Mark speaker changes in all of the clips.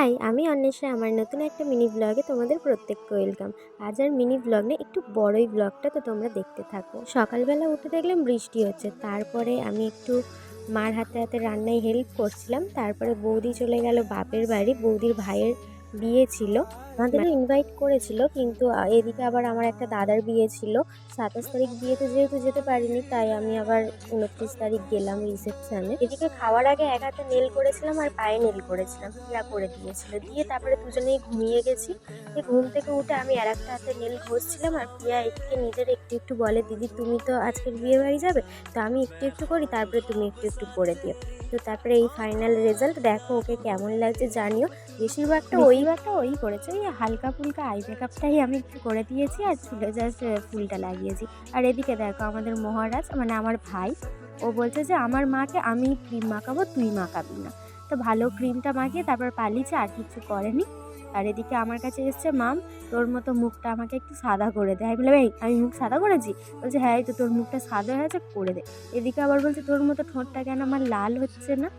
Speaker 1: High, আমি অন্বেষা। আমার নতুন একটা মিনি ব্লগে তোমাদের প্রত্যেককে ওয়েলকাম। আজ আর মিনি ব্লগ নেই, একটু বড়ই ব্লগটা, তো তোমরা দেখতে থাকো। সকালবেলা উঠে দেখলাম বৃষ্টি হচ্ছে, তারপরে আমি একটু মার হাতে হাতে রান্নায় হেল্প করছিলাম। তারপরে বৌদি চলে গেল বাপের বাড়ি, বৌদির ভাইয়ের বিয়ে ছিল, আমাদেরও ইনভাইট করেছিল, কিন্তু এদিকে আবার আমার একটা দাদার বিয়ে ছিল 27 তারিখ। বিয়েতে যেহেতু যেতে পারিনি, তাই আমি আবার 29 তারিখ গেলাম রিসেপশনে। এদিকে খাওয়ার আগে এক হাতে নেল করেছিলাম আর পায়ে নেল করেছিলাম, প্রিয়া করে দিয়েছিল। দিয়ে তারপরে দুজনেই ঘুমিয়ে গেছি। ঘুম থেকে উঠে আমি আর একটা হাতে নেল ঘষছিলাম, আর প্রিয়া এদিকে নিজের একটু একটু বলে, দিদি তুমি তো আজকের বিয়ে বাড়ি যাবে, তো আমি একটু একটু করি, তারপরে তুমি একটু একটু করে দিও। তো তারপরে এই ফাইনাল রেজাল্ট দেখো, ওকে কেমন লাগছে জানিও। বেশিরভাগটা ওই করেছে, এই হালকা ফুলকা আই মেকআপটাই আমি একটু করে দিয়েছি, আর চুলে জাস্ট ফুলটা লাগিয়েছি। আর এদিকে দেখো আমাদের মহারাজ, মানে আমার ভাই, ও বলছে যে আমার মাকে আমি ক্রিম মাখাবো, তুই মাখাবি না। তো ভালো ক্রিমটা মাখিয়ে তারপর পালিয়েছে, আর কিছু করেনি। আর এদিকে আমার কাছে এসছে, মাম তোর মতো মুখটা আমাকে একটু সাদা করে দে। আমি বললাম, এই আমি মুখ সাদা করেছি? বলছে হ্যাঁ, এই তো তোর মুখটা সাদা হয়েছে, করে দে। এদিকে আবার বলছে তোর মতো ঠোঁটটা কেন আমার লাল হচ্ছে না।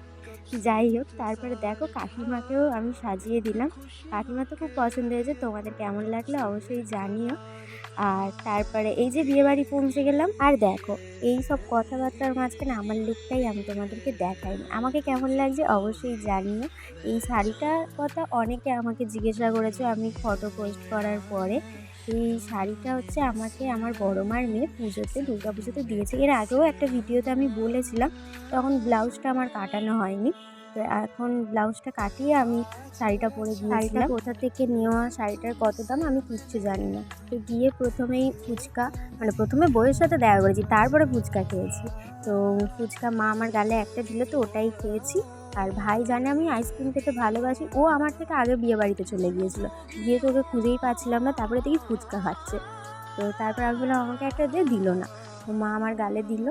Speaker 1: যাই হোক, তারপরে দেখো কাকিমাকেও আমি সাজিয়ে দিলাম। কাকিমা তো খুব পছন্দ হয়েছে, তোমাদের কেমন লাগলো অবশ্যই জানিও। আর তারপরে এই যে বিয়েবাড়ি পৌঁছে গেলাম, আর দেখো এই সব কথাবার্তার মাঝখানে আমার লুকটাই আমি তোমাদেরকে দেখাইনি। আমাকে কেমন লাগছে অবশ্যই জানিও। এই শাড়িটার কথা অনেকে আমাকে জিজ্ঞাসা করেছে আমি ফটো পোস্ট করার পরে। এই শাড়িটা হচ্ছে আমাকে আমার বড় মার মেয়ে পুজোতে, দুর্গা পুজোতে দিয়েছে। এর আগেও একটা ভিডিওতে আমি বলেছিলাম, তখন ব্লাউজটা আমার কাটানো হয়নি। তো এখন ব্লাউজটা কাটিয়ে আমি শাড়িটা পরে গিয়েছিলাম। কোথা থেকে নেওয়া, শাড়িটার কত দাম আমি কিচ্ছু জানি না। তো গিয়ে প্রথমেই ফুচকা, মানে প্রথমে বউয়ের সাথে দেখা করেছি, তারপরে ফুচকা খেয়েছি। তো ফুচকা মা আমার গালে একটা দিল, তো ওটাই খেয়েছি। আর ভাই জানে আমি আইসক্রিম খেতে ভালোবাসি, ও আমার থেকে আগে বিয়ে বাড়িতে চলে গিয়েছিলো, গিয়ে তো ওকে খুঁজেই পাচ্ছিলাম না, তারপরে দেখি ফুচকা খাচ্ছে। তো তারপর আমি বললাম আমাকে একটা দিয়ে, দিল না। তো মা আমার গালে দিল।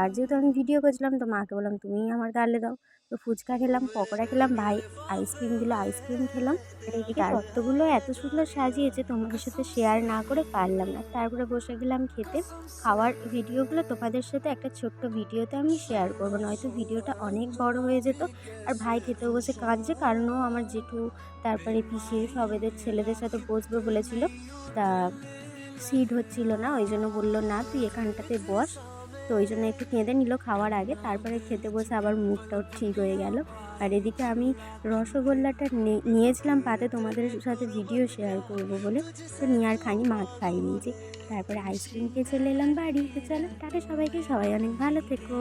Speaker 1: আর যেহেতু আমি ভিডিও করছিলাম, তো মাকে বললাম তুমিই আমার গালে দাও। তো ফুচকা খেলাম, পকোড়া খেলাম, ভাই আইসক্রিম দিল, আইসক্রিম খেলাম। আর এইদিকে তত্ত্বগুলো এত সুন্দর সাজিয়েছে, তোমাদের সাথে শেয়ার না করে পারলাম না। তারপরে বসে গেলাম খেতে। খাওয়ার ভিডিওগুলো তোমাদের সাথে একটা ছোট্ট ভিডিওতে আমি শেয়ার করবো, নয়তো ভিডিওটা অনেক বড় হয়ে যেত। আর ভাই খেতেও বসে কাঁদছে, কারণ ও আমার জেঠু, তারপরে পিসি সবেদের ছেলেদের সাথে বসবে বলেছিল, তা সিট হচ্ছিল না, ওই জন্য বললো না তুই এখানটাতে বস। তো ওই জন্য একটু কেঁদে নিল খাওয়ার আগে, তারপরে খেতে বসে আবার মুখটাও ঠিক হয়ে গেল। আর এদিকে আমি রসগোল্লাটা নিয়েছিলাম পাতে, তোমাদের সাথে ভিডিও শেয়ার করব বলে, তো নিয়ে আর খাইনি, মা খাই নিয়েছি। তারপরে আইসক্রিম খেয়ে চলে এলাম বাড়ি। তো চলো টাটা সবাইকে, সবাই অনেক ভালো থেকো।